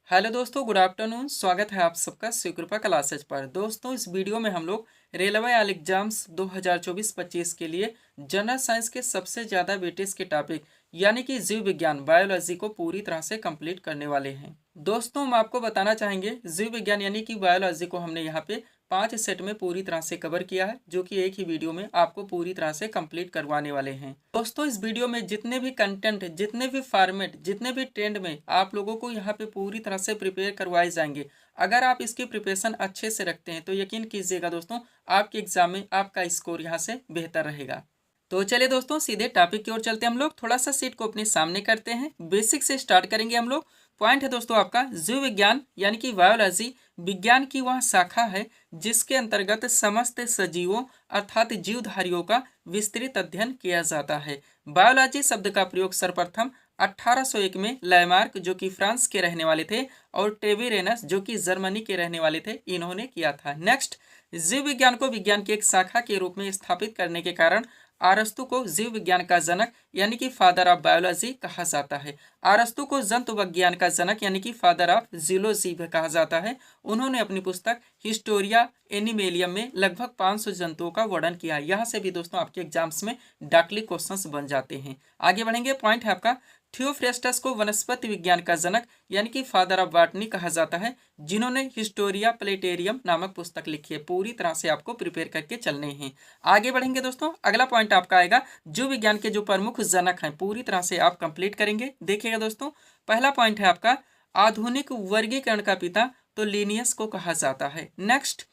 Hello दोस्तों, good afternoon. स्वागत है आप सबका शिवकृपा क्लासेज पर। दोस्तों, इस वीडियो में हम लोग रेलवे आल एग्जाम्स 2024-25 के लिए जनरल साइंस के सबसे ज़्यादा वेटेज के टॉपिक यानी कि जीव विज्ञान बायोलॉजी को पूरी तरह से कंप्लीट करने वाले हैं। दोस्तों, हम आपको बताना चाहेंगे जीव विज्ञान यानी कि बायोलॉजी को हमने यहाँ पे 5 सेट में पूरी तरह से कवर किया है, जो कि एक ही वीडियो में आपको पूरी तरह से कंप्लीट करवाने वाले हैं। दोस्तों, इस वीडियो में जितने भी कंटेंट, जितने भी फॉर्मेट, जितने भी ट्रेंड में आप लोगों को यहाँ पे पूरी तरह से प्रिपेयर करवाए जाएंगे। अगर आप इसकी प्रिपरेशन अच्छे से रखते हैं तो यकीन कीजिएगा दोस्तों, आपके एग्जाम में आपका स्कोर यहाँ से बेहतर रहेगा। तो चलिए दोस्तों, सीधे टॉपिक की ओर चलते हैं। हम लोग थोड़ा सा सीट को अपने सामने करते हैं, बेसिक से स्टार्ट करेंगे हम लोग। पॉइंट है दोस्तों आपका, जीव विज्ञान यानी कि बायोलॉजी विज्ञान की वह शाखा है जिसके अंतर्गत समस्त सजीवों अर्थात जीवधारियों का विस्तृत अध्ययन किया जाता है। बायोलॉजी शब्द का प्रयोग सर्वप्रथम 1801 में लैमार्क, जो कि फ्रांस के रहने वाले थे, और टेविरेनस, जो कि जर्मनी के रहने वाले थे, इन्होंने किया था। नेक्स्ट, जीव विज्ञान को विज्ञान की एक शाखा के रूप में स्थापित करने के कारण अरस्तु को जीव विज्ञान का जनक यानी कि फादर ऑफ बायोलॉजी कहा जाता है। अरस्तु को जंतु विज्ञान का जनक यानी कि फादर ऑफ जूलॉजी भी कहा जाता है। उन्होंने अपनी पुस्तक हिस्टोरिया एनिमेलियम में लगभग 500 जंतुओं का वर्णन किया। यहाँ से भी दोस्तों आपके एग्जाम्स में डाकली क्वेश्चंस बन जाते हैं। आगे बढ़ेंगे। पॉइंट है आपका, थियोफ्रेस्टस को वनस्पति विज्ञान का जनक यानी कि फादर ऑफ बॉटनी कहा जाता है, जिन्होंने हिस्टोरिया प्लेटेरियम नामक पुस्तक लिखी है। पूरी तरह से आपको प्रिपेयर करके चलने हैं। आगे बढ़ेंगे दोस्तों, अगला पॉइंट आपका आएगा जीव विज्ञान के जो प्रमुख जनक हैं, पूरी तरह से आप कंप्लीट करेंगे। देखिएगा दोस्तों, पहला पॉइंट है आपका, आधुनिक वर्गीकरण का पिता तो लिनियस को कहा जाता है। नेक्स्ट,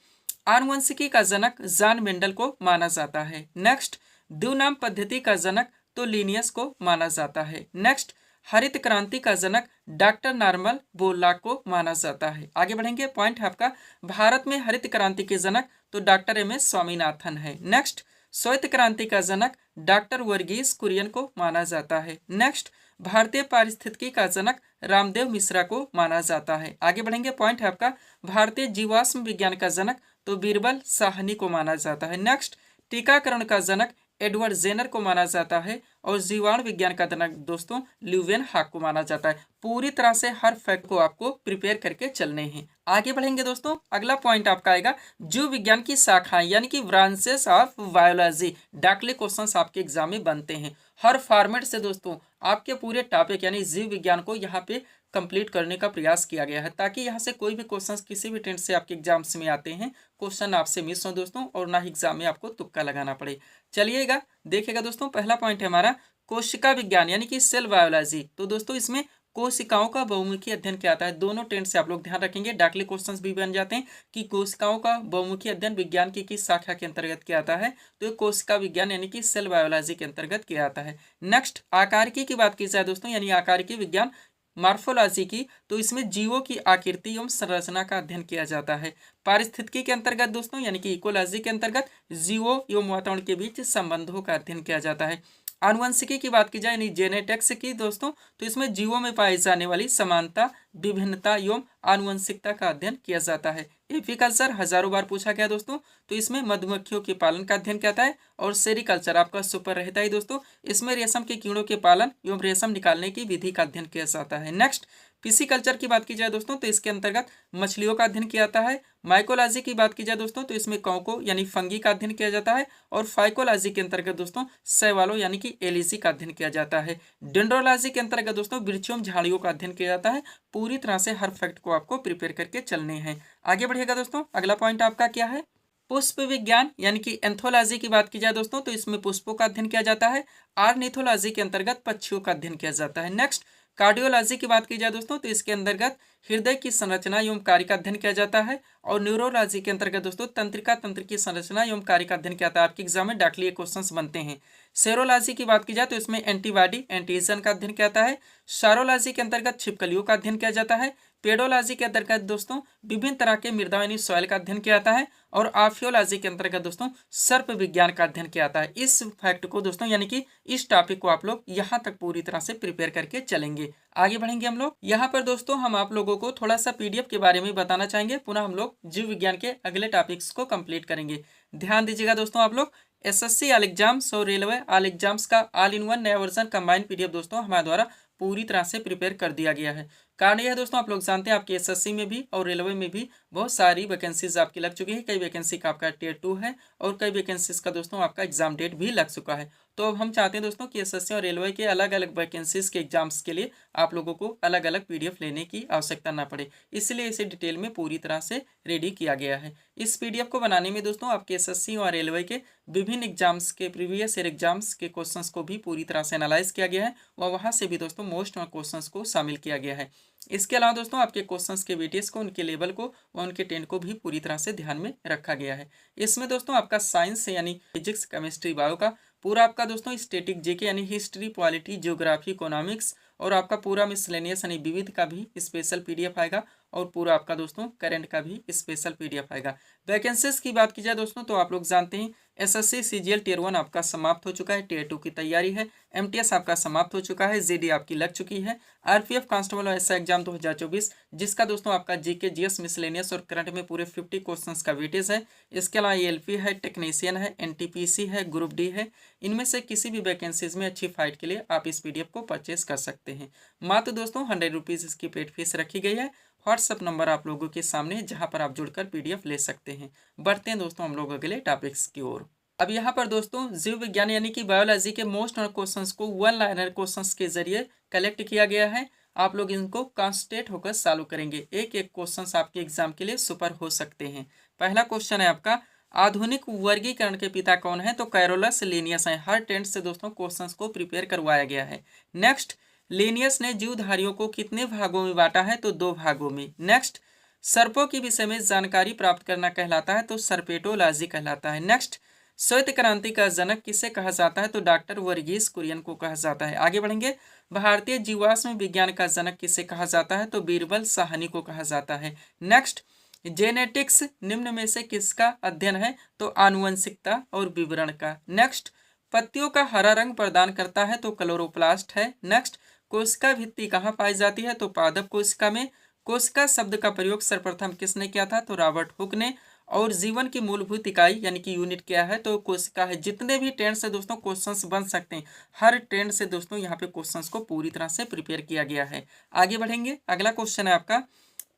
आनुवंशिकी का जनक जॉन मेंडल को माना जाता है। नेक्स्ट, द्विनाम पद्धति का जनक तो लिनियस को माना जाता है। नेक्स्ट, हरित क्रांति का जनक डॉक्टर नॉर्मन बोरलॉग को माना जाता है। आगे बढ़ेंगे। पॉइंट है आपका, भारत में हरित क्रांति के जनक तो डॉक्टर एम.एस. स्वामीनाथन है। नेक्स्ट, श्वेत क्रांति का जनक डॉक्टर वर्गीस कुरियन को माना जाता है। नेक्स्ट, भारतीय पारिस्थितिकी का जनक रामदेव मिश्रा को माना जाता है। आगे बढ़ेंगे। पॉइंट है आपका, भारतीय जीवाश्म विज्ञान का जनक तो बीरबल साहनी को माना जाता है। नेक्स्ट, टीकाकरण का जनक एडवर्ड जेनर को माना जाता है, और जीवाणु विज्ञान का जनक दोस्तों ल्यूवेन हाक को माना जाता है। पूरी तरह से हर फैक्ट को आपको प्रिपेयर करके चलने हैं। आगे बढ़ेंगे दोस्तों, अगला पॉइंट आपका आएगा, जीव विज्ञान की शाखाएं यानी कि ब्रांचेस ऑफ बायोलॉजी। डाकली क्वेश्चंस आपके एग्जाम में बनते हैं हर फॉर्मेट से दोस्तों। आपके पूरे टॉपिक यानी जीव विज्ञान को यहाँ पे कंप्लीट करने का प्रयास किया गया है, ताकि यहाँ से कोई भी क्वेश्चंस किसी भी ट्रेंड से आपके एग्जाम्स में आते हैं, क्वेश्चन आपसे मिस हो दोस्तों, और ना ही एग्जाम में आपको तुक्का लगाना पड़े। चलिएगा, देखिएगा दोस्तों, पहला पॉइंट है हमारा कोशिका विज्ञान यानी कि सेल बायोलॉजी। तो दोस्तों इसमें कोशिकाओं का बहुमुखी अध्ययन क्या आता है, दोनों ट्रेंड से आप लोग ध्यान रखेंगे। डाकली क्वेश्चंस भी बन जाते हैं कि कोशिकाओं का बहुमुखी अध्ययन विज्ञान की किस शाखा के अंतर्गत क्या आता है, तो कोशिका विज्ञान यानी कि सेल बायोलॉजी के अंतर्गत क्या आता है। नेक्स्ट, आकारिकी की बात की जाए दोस्तों, यानी आकारिकी विज्ञान मार्फोलॉजी की, तो इसमें जीवों की आकृति एवं संरचना का अध्ययन किया जाता है। पारिस्थितिकी के अंतर्गत दोस्तों यानी कि इकोलॉजी के अंतर्गत जीवों एवं वातावरण के बीच संबंधों का अध्ययन किया जाता है। आनुवंशिकी की बात की जाए यानी जेनेटिक्स की दोस्तों, तो इसमें जीवों में पाई जाने वाली समानता, विभिन्नता एवं आनुवंशिकता का अध्ययन किया जाता है। एपीकल्चर हजारों बार पूछा गया दोस्तों, तो इसमें मधुमक्खियों के पालन का अध्ययन किया है। और सेरिकल्चर आपका सुपर रहता है दोस्तों, इसमें रेशम के कीड़ों के पालन एवं रेशम निकालने की विधि का अध्ययन किया जाता है। नेक्स्ट, पिसिकल्चर की बात की जाए दोस्तों, तो इसके अंतर्गत मछलियों का अध्ययन किया जाता है। माइकोलॉजी की बात की जाए दोस्तों, तो इसमें कौको यानी फंगी का अध्ययन किया जाता है। और फाइकोलॉजी के अंतर्गत दोस्तों शैवालों यानी कि एलिजी का अध्ययन किया जाता है। डेंड्रोलॉजी के अंतर्गत दोस्तों वृक्षों झाड़ियों का अध्ययन किया जाता है। पूरी तरह से हर फैक्ट को आपको प्रिपेयर करके चलने हैं। आगे बढ़िएगा दोस्तों, अगला पॉइंट आपका क्या है, पुष्प विज्ञान यानी कि एंथोलॉजी की बात की जाए दोस्तों, तो इसमें पुष्पों का अध्ययन किया जाता है। आर्निथोलॉजी के अंतर्गत पक्षियों का अध्ययन किया जाता है। नेक्स्ट, कार्डियोलॉजी की बात की जाए दोस्तों, तो इसके अंतर्गत हृदय की संरचना एवं कार्य का अध्ययन किया जाता है। और न्यूरोलॉजी के अंतर्गत दोस्तों तंत्रिका तंत्र की संरचना एवं कार्य का अध्ययन किया जाता है। आपके एग्जाम में डाकली क्वेश्चंस बनते हैं। सेरोलॉजी की बात की जाए तो इसमें एंटीबॉडी एंटीजन का अध्ययन किया जाता है। सारोलॉजी के अंतर्गत छिपकलियों का अध्ययन किया जाता है। पेडोलॉजी के अंतर्गत दोस्तों विभिन्न तरह के मृदा यानी सॉइल का अध्ययन किया जाता है। और आर्कियोलॉजी के अंतर्गत दोस्तों सर्प विज्ञान का अध्ययन किया जाता है। इस फैक्ट को दोस्तों यानी कि इस टॉपिक को आप लोग यहाँ तक पूरी तरह से प्रिपेयर करके चलेंगे। आगे बढ़ेंगे हम लोग। यहाँ पर दोस्तों हम आप लोगों को थोड़ा सा पीडीएफ के बारे में बताना चाहेंगे, पुनः हम लोग जीव विज्ञान के अगले टॉपिक्स को कंप्लीट करेंगे। ध्यान दीजिएगा दोस्तों, आप लोग एसएससी ऑल एग्जाम्स और रेलवे ऑल एग्जाम्स का ऑल इन वन नया वर्जन कंबाइंड पीडीएफ दोस्तों हमारे द्वारा पूरी तरह से प्रिपेयर कर दिया गया है। कारण यह है दोस्तों, आप लोग जानते हैं आपके एसएससी में भी और रेलवे में भी बहुत सारी वैकेंसीज आपकी लग चुकी है। कई वैकेंसी का आपका टियर 2 है और कई वैकेंसीज का दोस्तों आपका एग्जाम डेट भी लग चुका है। तो अब हम चाहते हैं दोस्तों कि एसएससी और रेलवे के अलग अलग वैकेंसीज के एग्जाम्स के लिए आप लोगों को अलग अलग पीडीएफ लेने की आवश्यकता ना पड़े, इसलिए इसे डिटेल में पूरी तरह से रेडी किया गया है। इस पीडीएफ को बनाने में दोस्तों आपके एसएससी और रेलवे के विभिन्न एग्जाम्स के प्रीवियस ईयर एग्जाम्स के क्वेश्चंस को भी पूरी तरह से एनालाइज किया गया है और वहां से भी दोस्तों मोस्ट क्वेश्चंस को शामिल किया गया है। इसके अलावा दोस्तों आपके क्वेश्चंस के वेटेज को, उनके लेवल को व उनके टेंट को भी पूरी तरह से ध्यान में रखा गया है। इसमें दोस्तों आपका साइंस यानी फिजिक्स, केमिस्ट्री, बायो का पूरा आपका दोस्तों स्टैटिक जीके यानी हिस्ट्री, पॉलिटी, ज्योग्राफी, इकोनॉमिक्स और आपका पूरा मिसलेनियस यानी विविध का भी स्पेशल पीडीएफ आएगा और पूरा आपका दोस्तों करंट का भी स्पेशल पीडीएफ आएगा। वैकेंसीज की बात की जाए दोस्तों तो आप लोग जानते हैं एसएससी सीजीएल टियर 1 आपका समाप्त हो चुका है, टियर 2 की तैयारी है, एमटीएस आपका समाप्त हो चुका है, जीडी आपकी लग चुकी है, आरपीएफ कांस्टेबल और एसआई एग्जाम 2024 जिसका दोस्तों आपका जीके, जीएस, मिसलेनियस और करंट में पूरे 50 क्वेश्चंस का वेटेज है। इसके अलावा एएलपी है, टेक्नीशियन है, एनटीपीसी है, ग्रुप डी है। इनमें से किसी भी वैकेंसीज में अच्छी फाइट के लिए आप इस पीडीएफ को परचेस कर सकते हैं। मात्र दोस्तों 100 रुपीज़ इसकी पेड फीस रखी गई है। व्हाट्सअप नंबर आप लोगों के सामने जहां पर आप जुड़कर पीडीएफ ले सकते हैं। बढ़ते हैं दोस्तों हम लोग अगले टॉपिक्स की ओर। अब यहाँ पर दोस्तों जीव विज्ञान यानी कि बायोलॉजी के मोस्ट क्वेश्चंस को वन लाइनर क्वेश्चंस के जरिए कलेक्ट किया गया है। आप लोग इनको कॉन्सेंट्रेट होकर सॉल्व करेंगे। एक एक क्वेश्चंस आपके एग्जाम के लिए सुपर हो सकते हैं। पहला क्वेश्चन है आपका, आधुनिक वर्गीकरण के पिता कौन है? तो कैरोलस लिनियस है। हर टेंट से दोस्तों क्वेश्चंस को प्रिपेयर करवाया गया है। नेक्स्ट, लिनियस ने जीवधारियों को कितने भागों में बांटा है? तो 2 भागों में। नेक्स्ट, सर्पों के विषय में जानकारी प्राप्त करना कहलाता है? तो सर्पेटोलॉजी कहलाता है। नेक्स्ट, श्वेत क्रांति का जनक किसे कहा जाता है? तो डॉक्टर वर्गीस कुरियन को कहा जाता है। आगे बढ़ेंगे, भारतीय जीवाश्म विज्ञान का जनक किसे कहा जाता है? तो बीरबल साहनी को कहा जाता है। नेक्स्ट, जेनेटिक्स निम्न में से किसका अध्ययन है? तो आनुवंशिकता और विवरण का। नेक्स्ट, पत्तियों का हरा रंग प्रदान करता है? तो क्लोरोप्लास्ट है। नेक्स्ट, कोशिका भित्ति कहाँ पाई जाती है? तो पादप कोशिका में। कोशिका शब्द का प्रयोग सर्वप्रथम किसने किया था? तो रॉबर्ट हुक ने। और जीवन की मूलभूत इकाई यानी कि यूनिट क्या है? तो कोशिका है। जितने भी ट्रेंड से दोस्तों क्वेश्चंस बन सकते हैं, हर ट्रेंड से दोस्तों यहाँ पे क्वेश्चंस को पूरी तरह से प्रिपेयर किया गया है। आगे बढ़ेंगे, अगला क्वेश्चन है आपका,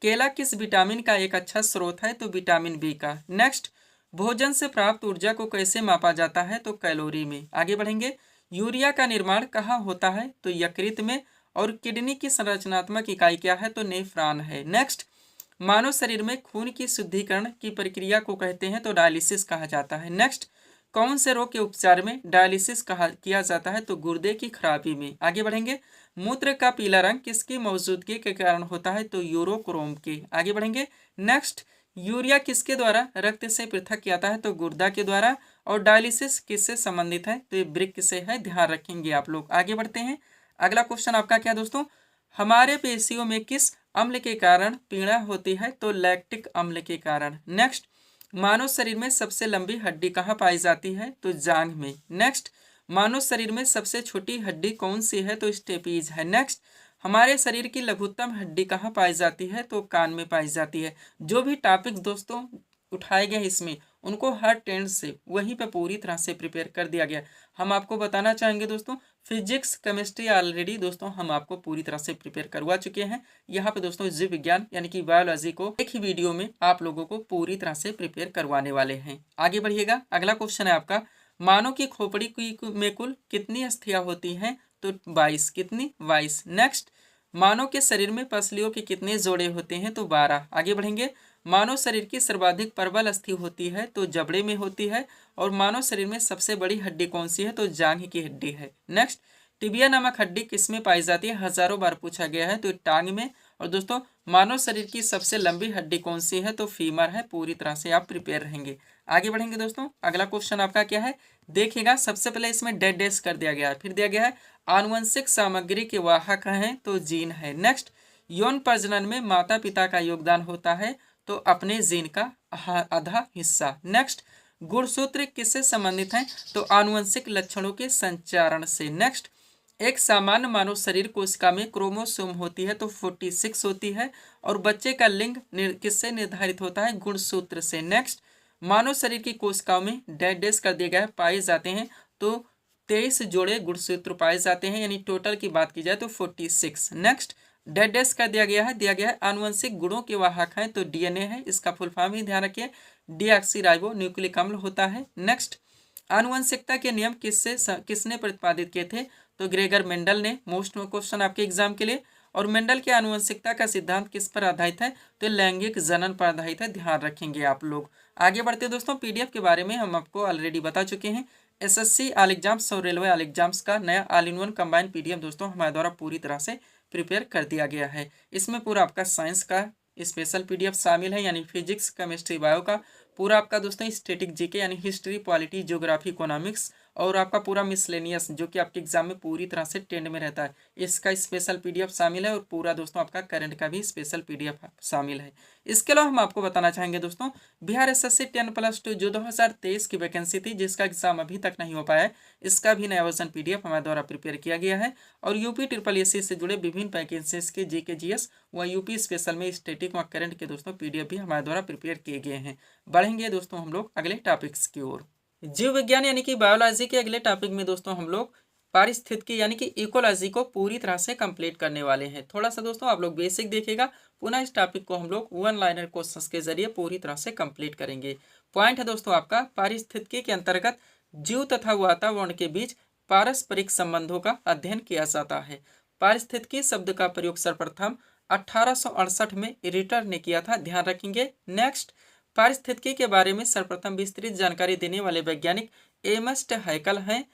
केला किस विटामिन का एक अच्छा स्रोत है? तो विटामिन बी का। नेक्स्ट, भोजन से प्राप्त ऊर्जा को कैसे मापा जाता है? तो कैलोरी में। आगे बढ़ेंगे, यूरिया का निर्माण कहाँ होता है? तो यकृत में। और किडनी की संरचनात्मक इकाई क्या है? तो नेफ्रॉन है। नेक्स्ट, मानव शरीर में खून की शुद्धिकरण की प्रक्रिया को कहते हैं? तो डायलिसिस कहा जाता है। नेक्स्ट, कौन से रोग के उपचार में डायलिसिस किया जाता है? तो गुर्दे की खराबी में। आगे बढ़ेंगे, मूत्र का पीला रंग किसकी मौजूदगी के कारण होता है? तो यूरोक्रोम के। आगे बढ़ेंगे, नेक्स्ट, यूरिया किसके द्वारा रक्त से पृथक किया जाता है? तो गुर्दा के द्वारा। और डायलिसिस किससे संबंधित है? तो ये वृक्क से है, ध्यान रखेंगे आप लोग। आगे बढ़ते हैं, अगला क्वेश्चन आपका क्या दोस्तों, हमारे पेशियों में किस अम्ल के कारण पीड़ा होती है? तो लैक्टिक अम्ल के कारण। नेक्स्ट, मानव शरीर में सबसे लंबी हड्डी कहाँ पाई जाती है? तो जांघ में। नेक्स्ट, मानव शरीर में सबसे छोटी हड्डी कौन सी है? तो स्टेपीज है। नेक्स्ट, हमारे शरीर की लघुत्तम हड्डी कहाँ पाई जाती है? तो कान में पाई जाती है। जो भी टॉपिक्स दोस्तों उठाए गए इसमें, उनको हर टेंस से वहीं पे पूरी तरह से प्रिपेयर कर दिया गया। हम आपको बताना चाहेंगे दोस्तों, फिजिक्स, केमिस्ट्री ऑलरेडी दोस्तों हम आपको पूरी तरह से प्रिपेयर करवा चुके हैं। यहाँ पे दोस्तों जीव विज्ञान यानी कि बायोलॉजी को एक ही वीडियो में आप लोगों को पूरी तरह से प्रिपेयर करवाने वाले हैं। आगे बढ़िएगा, अगला क्वेश्चन है आपका, मानव की खोपड़ी में कुल कितनी अस्थियां होती हैं? तो 22। कितनी? 22। नेक्स्ट, मानव के शरीर में पसलियों के कितने जोड़े होते हैं? तो 12। आगे बढ़ेंगे, मानव शरीर की सर्वाधिक प्रबल अस्थि होती है? तो जबड़े में होती है। और मानव शरीर में सबसे बड़ी हड्डी कौन सी है? तो जांघ की हड्डी है। नेक्स्ट, टिबिया नामक हड्डी किसमें पाई जाती है? हजारों बार पूछा गया है, तो टांग में। और दोस्तों मानव शरीर की सबसे लंबी हड्डी कौन सी है? तो फीमर है। पूरी तरह से आप प्रिपेयर रहेंगे। आगे बढ़ेंगे दोस्तों, अगला क्वेश्चन आपका क्या है, देखिएगा। सबसे पहले इसमें डेड डैश कर दिया गया है, फिर दिया गया है आनुवंशिक सामग्री के वाहक हैं? तो जीन है। नेक्स्ट, यौन प्रजनन में माता पिता का योगदान होता है? तो अपने जीन का आधा हिस्सा। नेक्स्ट, गुणसूत्र किससे संबंधित हैं? तो आनुवंशिक लक्षणों के संचारण से। नेक्स्ट, एक सामान्य मानव शरीर कोशिका में क्रोमोसोम होती है? तो 46 होती है। और बच्चे का लिंग किससे निर्धारित होता है? गुणसूत्र से। नेक्स्ट, मानव शरीर की कोशिकाओं में डैश डैश कर दिए गए पाए जाते हैं? तो 23 जोड़े गुणसूत्र पाए जाते हैं, यानी टोटल की बात की जाए तो 46। नेक्स्ट, डैश कर दिया गया है आनुवंशिक गुणों के वाहक हैं तो डीएनए है, इसका फुल फॉर्म ही ध्यान रखिए, डीऑक्सीराइबो न्यूक्लिक अम्ल होता है। नेक्स्ट, आनुवंशिकता के नियम किसने प्रतिपादित किए थे? तो ग्रेगर मेंडल ने। मोस्ट क्वेश्चन आपके एग्जाम के लिए। और मेंडल के आनुवंशिकता का सिद्धांत किस पर आधारित है? तो लैंगिक जनन पर आधारित है, ध्यान रखेंगे आप लोग। आगे बढ़ते दोस्तों, पीडीएफ के बारे में हम आपको ऑलरेडी बता चुके हैं। एसएससी ऑल एग्जाम्स और रेलवे ऑल एग्जाम्स का नया all in one combined PDF दोस्तों हमारे द्वारा पूरी तरह से प्रिपेयर कर दिया गया है। इसमें पूरा आपका साइंस का स्पेशल पीडीएफ शामिल है, यानी फिजिक्स केमिस्ट्री बायो का पूरा आपका दोस्तों स्टैटिक जीके यानी हिस्ट्री पॉलिटी ज्योग्राफी इकोनॉमिक्स और आपका पूरा मिसलेनियस जो कि आपके एग्जाम में पूरी तरह से ट्रेंड में रहता है, इसका स्पेशल पीडीएफ शामिल है। और पूरा दोस्तों आपका करंट का भी स्पेशल पीडीएफ शामिल है। इसके अलावा हम आपको बताना चाहेंगे दोस्तों, बिहार एसएससी 10+2 जो 2023 की वैकेंसी थी जिसका एग्जाम अभी तक नहीं हो पाया है, इसका भी नया वर्जन पीडीएफ हमारे द्वारा प्रिपेयर किया गया है। और यूपी ट्रिपल एससी से जुड़े विभिन्न वैकेंसीज के जीके जीएस व यूपी स्पेशल में स्टैटिक व करंट के दोस्तों पीडीएफ भी हमारे द्वारा प्रिपेयर किए गए हैं। बढ़ेंगे दोस्तों हम लोग अगले टॉपिक्स की ओर। जीव विज्ञान यानी कि बायोलॉजी के अगले टॉपिक में दोस्तों हम लोग पारिस्थितिकी यानी कि इकोलॉजी को पूरी तरह से कंप्लीट करने वाले हैं। थोड़ा सा दोस्तों आप लोग बेसिक देखिएगा, पुनः इस टॉपिक को हम लोग वन लाइनर क्वेश्चंस के जरिए पूरी तरह से कंप्लीट करेंगे। पॉइंट है दोस्तों आपका, पारिस्थितिकी के अंतर्गत जीव तथा वातावरण के बीच पारस्परिक संबंधों का अध्ययन किया जाता है। पारिस्थितिकी शब्द का प्रयोग सर्वप्रथम 1868 में रिटर ने किया था, ध्यान रखेंगे। नेक्स्ट, पारिस्थितिकी के बारे में सर्वप्रथम विस्तृत जानकारी देने वाले वैज्ञानिक एर्नस्ट हैकल हैं,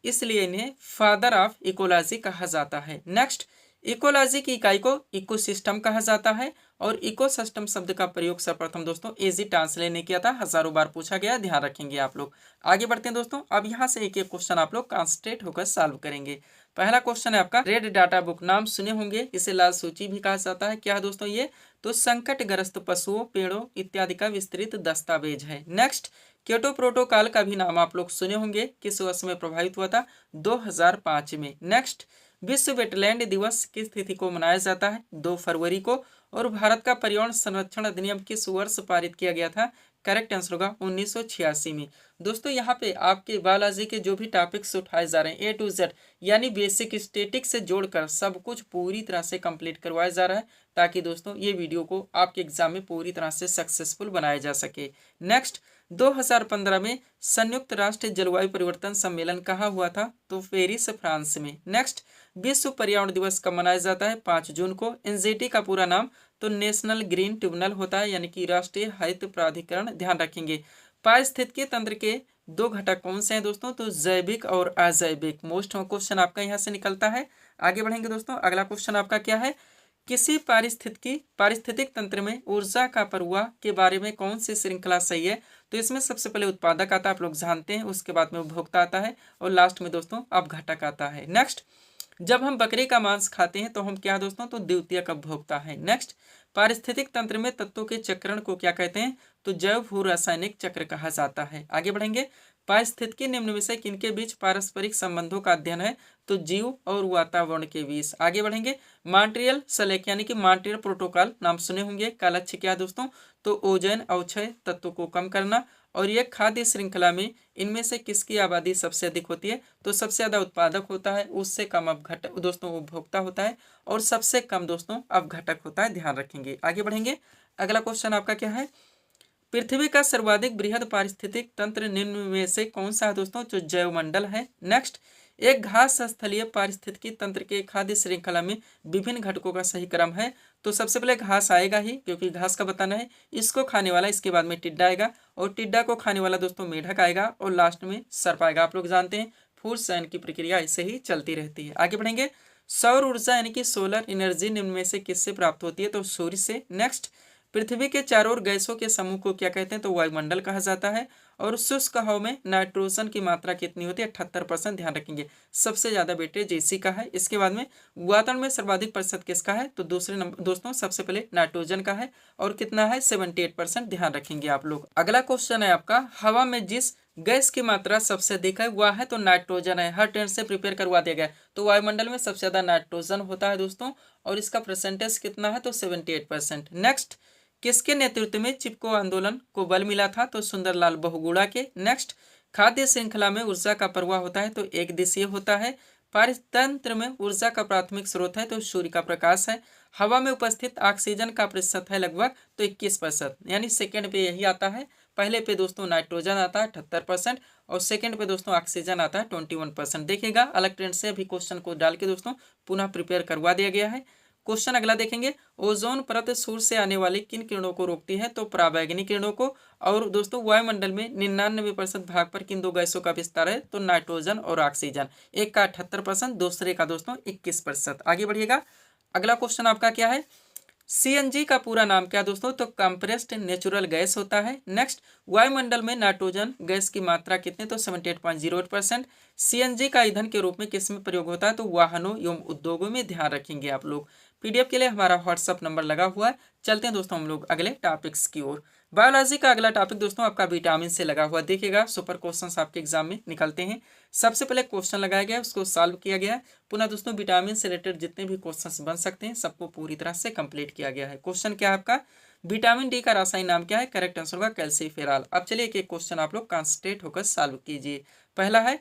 इसलिए इन्हें फादर ऑफ इकोलॉजी कहा जाता है। नेक्स्ट, इकोलॉजी की इकाई को इकोसिस्टम कहा जाता है और इकोसिस्टम शब्द का प्रयोग सर्वप्रथम दोस्तों एजी टांसले ने किया था, हजारों बार पूछा गया, ध्यान रखेंगे आप लोग। आगे बढ़ते हैं दोस्तों, अब यहाँ से एक एक क्वेश्चन आप लोग कॉन्सेंट्रेट होकर सॉल्व करेंगे। पहला क्वेश्चन है आपका, रेड डाटा बुक, नाम सुने होंगे, इसे लाल सूची भी कहा जाता है। क्या है दोस्तों ये? तो संकटग्रस्त पशुओं, पेड़ों इत्यादि का विस्तृत दस्तावेज है। नेक्स्ट, क्योटो प्रोटोकॉल का भी नाम आप लोग सुने होंगे, किस वर्ष में प्रभावित हुआ था? 2005 में। नेक्स्ट, विश्व वेटलैंड दिवस किस तिथि को मनाया जाता है? 2 फरवरी को। और भारत का पर्यावरण संरक्षण अधिनियम किस वर्ष पारित किया गया था? करेक्ट आंसर होगा 1986 में। दोस्तों यहाँ पे आपके बायोलॉजी के जो भी टॉपिक्स उठाए जा रहे हैं A to Z यानी बेसिक स्टैटिक से जोड़कर सब कुछ पूरी तरह से कंप्लीट करवाया जा रहा है, ताकि दोस्तों ये वीडियो को आपके एग्जाम में पूरी तरह से सक्सेसफुल बनाया जा सके। नेक्स्ट, 2015 में संयुक्त राष्ट्र जलवायु परिवर्तन सम्मेलन कहाँ हुआ था? तो पेरिस फ्रांस में। नेक्स्ट, विश्व पर्यावरण दिवस कब मनाया जाता है? 5 जून को। एनजीटी का पूरा नाम तो नेशनल ग्रीन ट्रिब्यूनल होता है, यानी कि राष्ट्रीय हरित प्राधिकरण, ध्यान रखेंगे। पारिस्थितिकी तंत्र के 2 घटक कौन से हैं दोस्तों? तो जैविक और अजैविक। मोस्ट क्वेश्चन आपका यहाँ से निकलता है। आगे बढ़ेंगे दोस्तों, अगला क्वेश्चन आपका क्या है, किसी पारिस्थितिक तंत्र में ऊर्जा का प्रवाह के बारे में कौन सी श्रृंखला सही है? तो इसमें सबसे पहले उत्पादक आता है, आप लोग जानते हैं, उसके बाद में उपभोक्ता आता है और लास्ट में दोस्तों अपघटक आता है। नेक्स्ट, जब हम बकरी का मांस खाते हैं तो हम क्या दोस्तों? तो द्वितीयक उपभोक्ता है। नेक्स्ट, पारिस्थितिक तंत्र में तत्वों के चक्रण को क्या कहते हैं? तो जैव भू रासायनिक चक्र कहा जाता है। आगे बढ़ेंगे, पारिस्थितिकी निम्न में से किनके बीच पारस्परिक संबंधों का अध्ययन है? तो जीव और वातावरण के बीच। आगे बढ़ेंगे, मॉन्ट्रियल सलेक यानी कि मॉन्ट्रियल प्रोटोकॉल नाम सुने होंगे, का लक्ष्य क्या है दोस्तों? तो ओजोन अवक्षय तत्वों को कम करना। और ये खाद्य श्रृंखला में इनमें से किसकी आबादी सबसे अधिक होती है? तो सबसे ज्यादा उत्पादक होता है, उससे कम अपघटक दोस्तों उपभोक्ता होता है और सबसे कम दोस्तों अपघटक होता है, ध्यान रखेंगे। आगे बढ़ेंगे, अगला क्वेश्चन आपका क्या है, पृथ्वी का सर्वाधिक बृहद पारिस्थितिक तंत्र निम्न में से कौन सा है दोस्तों? जो जैवमंडल है। नेक्स्ट, एक घास स्थलीय पारिस्थितिकी तंत्र के खाद्य श्रृंखला में विभिन्न घटकों का सही क्रम है। तो सबसे पहले घास आएगा ही, क्योंकि घास का बताना है, इसको खाने वाला, इसके बाद में टिड्डा आएगा और टिड्डा को खाने वाला दोस्तों मेढक आएगा और लास्ट में सर्प आएगा। आप लोग जानते हैं फूड चयन की प्रक्रिया ऐसे ही चलती रहती है। आगे बढ़ेंगे, सौर ऊर्जा यानी कि सोलर एनर्जी निम्न में से किससे प्राप्त होती है? तो सूर्य से। नेक्स्ट, पृथ्वी के चारों ओर गैसों के समूह को क्या कहते हैं? तो वायुमंडल कहा जाता है। और शुष्क हवा में नाइट्रोजन की मात्रा कितनी होती है? 78%, ध्यान रखेंगे। सबसे ज्यादा वेटेज इसी का है। इसके बाद में वातावरण में सर्वाधिक प्रतिशत किसका है? तो दूसरे नंबर दोस्तों सबसे पहले नाइट्रोजन का है और कितना है? 78%, ध्यान रखेंगे आप लोग। अगला क्वेश्चन है आपका, हवा में जिस गैस की मात्रा सबसे अधिक है वह है तो नाइट्रोजन है। हर ट्रेंड से प्रिपेयर करवा दिया गया। तो वायुमंडल में सबसे ज्यादा नाइट्रोजन होता है दोस्तों और इसका परसेंटेज कितना है? तो 78%। नेक्स्ट, किसके नेतृत्व में चिपको आंदोलन को बल मिला था? तो सुंदरलाल बहुगुणा के। नेक्स्ट, खाद्य श्रृंखला में ऊर्जा का प्रवाह होता है तो एक दिशीय होता है। पारतंत्र में ऊर्जा का प्राथमिक स्रोत है तो सूर्य का प्रकाश है। हवा में उपस्थित ऑक्सीजन का प्रतिशत है लगभग तो 21%, यानी सेकंड पे यही आता है। पहले पे दोस्तों नाइट्रोजन आता है 78% और सेकंड पे दोस्तों ऑक्सीजन आता है 21%। देखिएगा अलग ट्रेंड से अभी क्वेश्चन को डाल के दोस्तों पुनः प्रिपेयर करवा दिया गया है। क्वेश्चन अगला देखेंगे, ओजोन परत सूर्य से आने वाली किन किरणों को रोकती है तो पराबैंगनी किरणों को। और दोस्तों वायुमंडल में 99% भाग पर किन दो गैसों का विस्तार है तो नाइट्रोजन और ऑक्सीजन। एक का 78%, दूसरे का दोस्तों 21%। आगे बढ़िएगा, अगला क्वेश्चन आपका क्या है, सीएनजी का पूरा नाम क्या दोस्तों तो कंप्रेस्ड नेचुरल गैस होता है। नेक्स्ट, वायुमंडल में नाइट्रोजन गैस की मात्रा कितने तो 78.08%। सीएनजी का ईंधन के रूप में किस में प्रयोग होता है तो वाहनों एवं उद्योगों में। ध्यान रखेंगे आप लोग। पीडीएफ के लिए हमारा व्हाट्सअप नंबर लगा हुआ है। चलते हैं दोस्तों हम लोग अगले टॉपिक्स की ओर। बायोलॉजी का अगला टॉपिक दोस्तों आपका विटामिन से लगा हुआ। देखिएगा सुपर क्वेश्चंस आपके एग्जाम में निकलते हैं। सबसे पहले क्वेश्चन लगाया गया है उसको सॉल्व किया गया है। पुनः दोस्तों विटामिन से रिलेटेड जितने भी क्वेश्चंस बन सकते हैं सबको पूरी तरह से कंप्लीट किया गया है। क्वेश्चन क्या है आपका, विटामिन डी का रासायनिक नाम क्या है। करेक्ट आंसर होगा कैल्सीफेरॉल। अब चलिए एक एक क्वेश्चन आप लोग कॉन्सेंट्रेट होकर सॉल्व कीजिए। पहला है,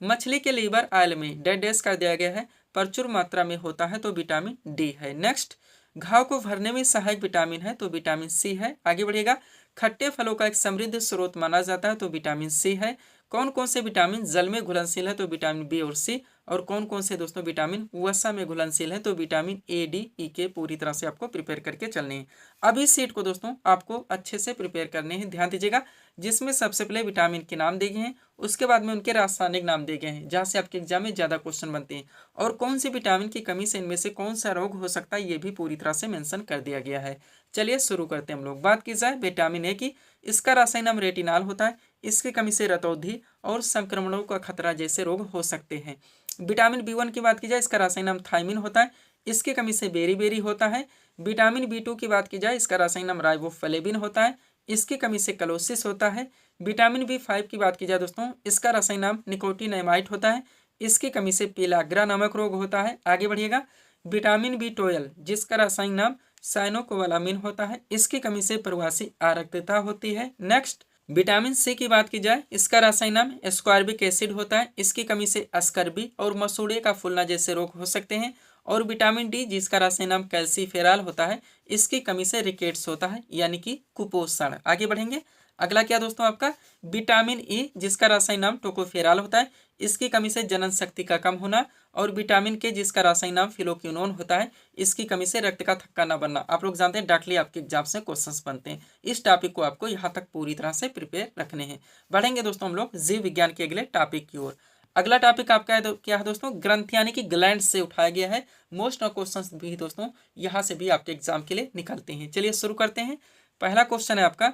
मछली के लीवर ऑयल में डेड कर दिया गया है प्रचुर मात्रा में होता है तो विटामिन डी है। नेक्स्ट, घाव को भरने में सहायक विटामिन है तो विटामिन सी है। आगे बढ़िएगा, खट्टे फलों का एक समृद्ध स्रोत माना जाता है तो विटामिन सी है। कौन कौन से विटामिन जल में घुलनशील है तो विटामिन बी और सी। और कौन कौन से दोस्तों विटामिन वसा में घुलनशील है तो विटामिन ए डी ई के। पूरी तरह से आपको प्रिपेयर करके चलने हैं। अभी सीट को दोस्तों आपको अच्छे से प्रिपेयर करने हैं। ध्यान दीजिएगा, जिसमें सबसे पहले विटामिन के नाम दिए गए हैं, उसके बाद में उनके रासायनिक नाम दिए गए हैं जहाँ से आपके एग्जाम में ज़्यादा क्वेश्चन बनते हैं। और कौन सी विटामिन की कमी से इनमें से कौन सा रोग हो सकता है ये भी पूरी तरह से मेंशन कर दिया गया है। चलिए शुरू करते हैं हम लोग। बात की जाए विटामिन ए की, इसका रासायनिक नाम रेटिनॉल होता है। इसकी कमी से रतौंधी और संक्रमणों का खतरा जैसे रोग हो सकते हैं। विटामिन बी1 की बात की जाए इसका रासायनिक नाम थायमिन होता है। इसकी कमी से बेरी होता है। विटामिन बी2 की बात की जाए इसका रासायनिक नाम राइबोफ्लेविन होता है। इसकी कमी से कलोसिस होता है। विटामिन बी5 की बात की जाए दोस्तों इसका रासायनिक नाम निकोटिनामाइड होता है। इसकी कमी से पीलाग्रा नामक रोग होता है। आगे बढ़िएगा, विटामिन बी12 जिसका रासायनिक नाम साइनोकोबालामिन होता है। इसकी कमी से प्रवासी आरक्तता होती है। नेक्स्ट, विटामिन सी की बात की जाए इसका रासायनिक नाम एस्कॉर्बिक एसिड होता है। इसकी कमी से अस्कर्बी और मसूड़े का फूलना जैसे रोग हो सकते हैं। और विटामिन डी जिसका रासायनिक नाम कैल्सीफेरॉल होता है, इसकी कमी से रिकेट्स होता है यानी कि कुपोषण। आगे बढ़ेंगे, अगला क्या दोस्तों आपका विटामिन ई जिसका रासायनिक नाम टोकोफेरॉल होता है। इसकी कमी से जनन शक्ति का कम होना। और विटामिन के जिसका रासायनिक नाम फिलोक्विनोन होता है। इसकी कमी से रक्त का थक्का न बनना। आप लोग जानते हैं डायरेक्टली आपके एग्जाम से क्वेश्चंस बनते हैं। इस टॉपिक को आपको यहाँ तक पूरी तरह से प्रिपेयर रखने हैं। बढ़ेंगे दोस्तों हम लोग जीव विज्ञान के अगले टॉपिक की ओर। अगला टॉपिक आपका है क्या है दोस्तों, ग्रंथि यानी कि ग्लैंड से उठाया गया है। मोस्ट ऑफ क्वेश्चंस भी दोस्तों यहाँ से भी आपके एग्जाम के लिए निकलते हैं। चलिए शुरू करते हैं। पहला क्वेश्चन है आपका,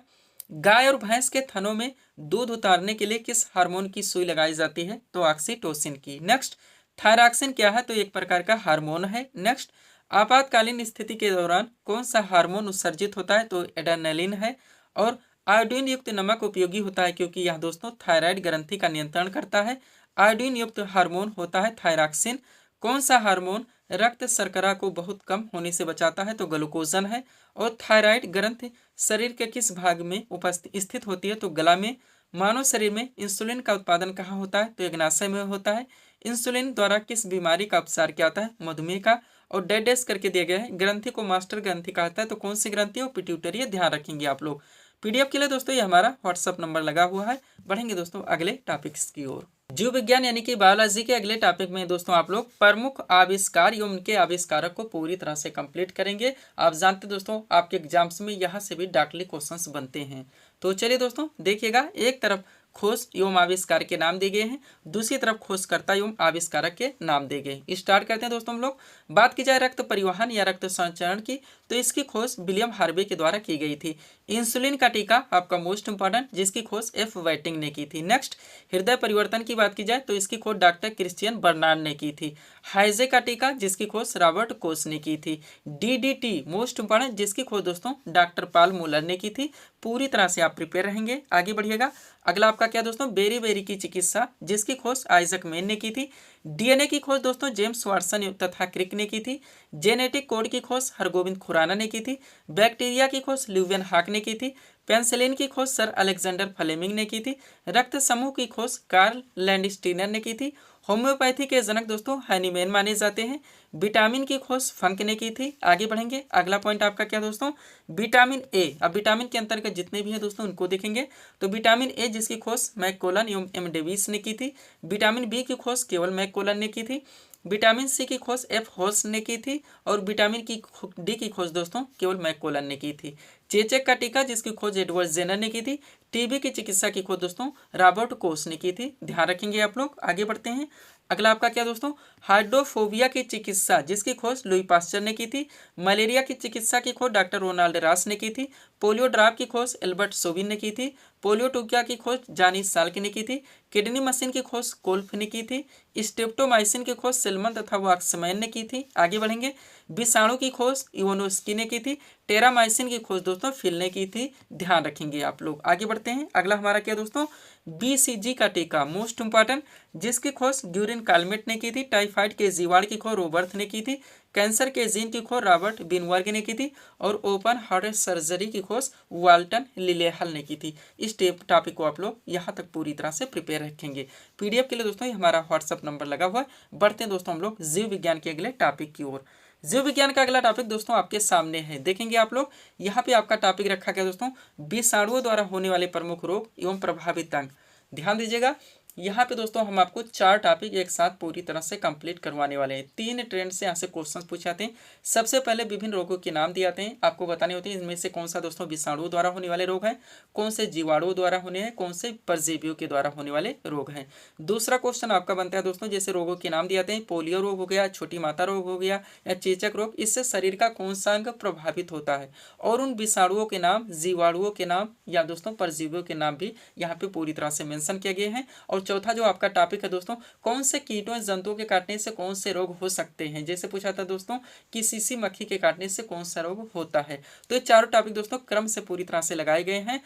गाय और भैंस के थनों में दूध उतारने के लिए किस हार्मोन की सुई लगाई जाती है तो ऑक्सीटोसिन की। नेक्स्ट, थायरॉक्सिन क्या है तो एक प्रकार का हार्मोन है। नेक्स्ट, आपातकालीन स्थिति के दौरान कौन सा हार्मोन उत्सर्जित होता है तो एड्रेनलिन है। और आयोडीन युक्त नमक उपयोगी होता है क्योंकि यह दोस्तों थायराइड ग्रंथि का नियंत्रण करता है। आयोडीन युक्त हार्मोन होता है थायरॉक्सिन। कौन सा हार्मोन रक्त शर्करा को बहुत कम होने से बचाता है तो ग्लूकोजन है। और थायराइड ग्रंथि शरीर के किस भाग में उपस्थित स्थित होती है तो गला में। मानव शरीर में इंसुलिन का उत्पादन कहाँ होता है तो अग्नाशय में होता है। इंसुलिन द्वारा किस बीमारी का उपचार किया जाता है मधुमेह का। और डेडेस करके दिया गया है, ग्रंथि को मास्टर ग्रंथि कहता है तो कौन सी ग्रंथि है पिट्यूटरी। ध्यान रखेंगे आप लोग। पीडीएफ के लिए दोस्तों ये हमारा व्हाट्सअप नंबर लगा हुआ है। बढ़ेंगे दोस्तों अगले टॉपिक्स की ओर। जीव विज्ञान यानी कि बायोलॉजी के अगले टॉपिक में दोस्तों आप लोग प्रमुख आविष्कार एवं उनके आविष्कारक को पूरी तरह से कंप्लीट करेंगे। आप जानते दोस्तों आपके एग्जाम्स में यहाँ से भी डायरेक्टली क्वेश्चंस बनते हैं। तो चलिए दोस्तों देखिएगा, एक तरफ खोज एवं आविष्कार के नाम दिए गए हैं, दूसरी तरफ खोजकर्ता एवं आविष्कारक के नाम दिए गए। स्टार्ट करते हैं दोस्तों हम लोग। बात की जाए रक्त परिवहन या रक्त संचरण की तो इसकी खोज विलियम हार्वे के द्वारा की गई थी। इंसुलिन का टीका आपका मोस्ट इंपॉर्टेंट जिसकी खोज एफ वाइटिंग ने की थी। नेक्स्ट, हृदय परिवर्तन की बात की जाए तो इसकी खोज डॉक्टर क्रिश्चियन बर्नार्ड ने की थी। हाइजे का टीका जिसकी खोज रॉबर्ट कोच ने की थी। डीडीटी मोस्ट इंपॉर्टेंट जिसकी खोज दोस्तों डॉक्टर पॉल मूलर ने की थी। पूरी तरह से आप प्रिपेयर रहेंगे। आगे बढ़िएगा, अगला आपका क्या दोस्तों बेरी की चिकित्सा जिसकी खोज आइजक मेन ने की थी। डीएनए की खोज दोस्तों जेम्स वाटसन तथा क्रिक ने की थी। जेनेटिक कोड की खोज हरगोविंद खुराना ने की थी। बैक्टीरिया की खोज ल्यूवियन हाक ने की थी। पेंसिलिन की खोज सर अलेक्जेंडर फ्लेमिंग ने की थी। रक्त समूह की खोज कार्ल लैंडस्टीनर ने की थी। होम्योपैथी के जनक दोस्तों हैनीमैन माने जाते हैं। विटामिन की खोज फंक ने की थी। आगे बढ़ेंगे, अगला पॉइंट आपका क्या दोस्तों, विटामिन ए। अब विटामिन के अंतर्गत जितने भी है दोस्तों उनको देखेंगे। तो विटामिन ए जिसकी खोज मैककोलन एवं एम डेविस ने की थी। विटामिन बी की खोज केवल मैककोलन ने की थी। विटामिन सी की खोज एफ होल्स ने की थी। और विटामिन की डी की खोज दोस्तों केवल मैककोलन ने की थी। चेचक का टीका जिसकी खोज एडवर्ड जेनर ने की थी। टीबी की चिकित्सा की खोज दोस्तों रॉबर्ट कोच ने की थी। ध्यान रखेंगे आप लोग। आगे बढ़ते हैं, अगला आपका क्या दोस्तों, हाइड्रोफोबिया की चिकित्सा जिसकी खोज लुई पास्चर ने की थी। मलेरिया की चिकित्सा की खोज डॉक्टर रोनाल्ड रास ने की थी। पोलियो ड्रॉप की खोज एल्बर्ट सोबिन ने की थी। पोलियो टोक्या की खोज जानी साल्क ने की थी। किडनी मशीन की खोज कोल्फ ने की थी। स्ट्रेप्टोमाइसिन की खोज सेल्मन तथा वॉक्समैन ने की थी। आगे बढ़ेंगे, विषाणु की खोज इवोनोस्की ने की थी। टेरामाइसिन की खोज दोस्तों फिल ने की थी। ध्यान रखेंगे आप लोग। आगे बढ़ते हैं, अगला हमारा क्या दोस्तों, बीसीजी का टीका मोस्ट इंपॉर्टेंट जिसकी खोज ग्यूरिन कालमेट ने की थी। टाइफाइड के जीवाणु की खोज रोबर्थ ने की थी। कैंसर के जीन की खोज रॉबर्ट बिनवर्ग ने की थी। और ओपन हार्ट सर्जरी की खोज वाल्टन लिलेहल ने की थी। इस टॉपिक को आप लोग यहाँ तक पूरी तरह से प्रिपेयर रखेंगे। पीडीएफ के लिए दोस्तों ये हमारा व्हाट्सअप नंबर लगा हुआ है। बढ़ते हैं दोस्तों हम लोग जीव विज्ञान के अगले टॉपिक की ओर। जीव विज्ञान का अगला टॉपिक दोस्तों आपके सामने है, देखेंगे आप लोग। यहाँ पे आपका टॉपिक रखा गया दोस्तों विषाणुओं द्वारा होने वाले प्रमुख रोग एवं प्रभावित अंग। ध्यान दीजिएगा, यहाँ पे दोस्तों हम आपको 4 टॉपिक एक साथ पूरी तरह से कंप्लीट करवाने वाले हैं। 3 ट्रेंड से यहाँ से क्वेश्चंस पूछे जाते हैं। सबसे पहले विभिन्न रोगों के नाम दिए जाते हैं, आपको बताने होते हैं इनमें से कौन सा दोस्तों विषाणुओं द्वारा होने वाले रोग हैं, कौन से जीवाणुओं द्वारा होने हैं, कौन से परजीवियों के द्वारा होने वाले रोग हैं। दूसरा क्वेश्चन आपका बनता है दोस्तों, जैसे रोगों के नाम दिए जाते हैं, पोलियो रोग हो गया, छोटी माता रोग हो गया या चेचक रोग, इससे शरीर का कौन सा अंग प्रभावित होता है। और उन विषाणुओं के नाम, जीवाणुओं के नाम या दोस्तों परजीवियों के नाम भी यहाँ पे पूरी तरह से मेंशन किए गए हैं। और चौथा जो आपका टॉपिक है दोस्तों, कौन से कीटों जंतुओं के काटने से कौन से रोग हो सकते हैं। जैसे पूछा था दोस्तों कि सीसी मक्खी के काटने से कौन सा रोग होता है। तो ये चारों टॉपिक दोस्तों क्रम से पूरी तरह से लगाए गए हैं।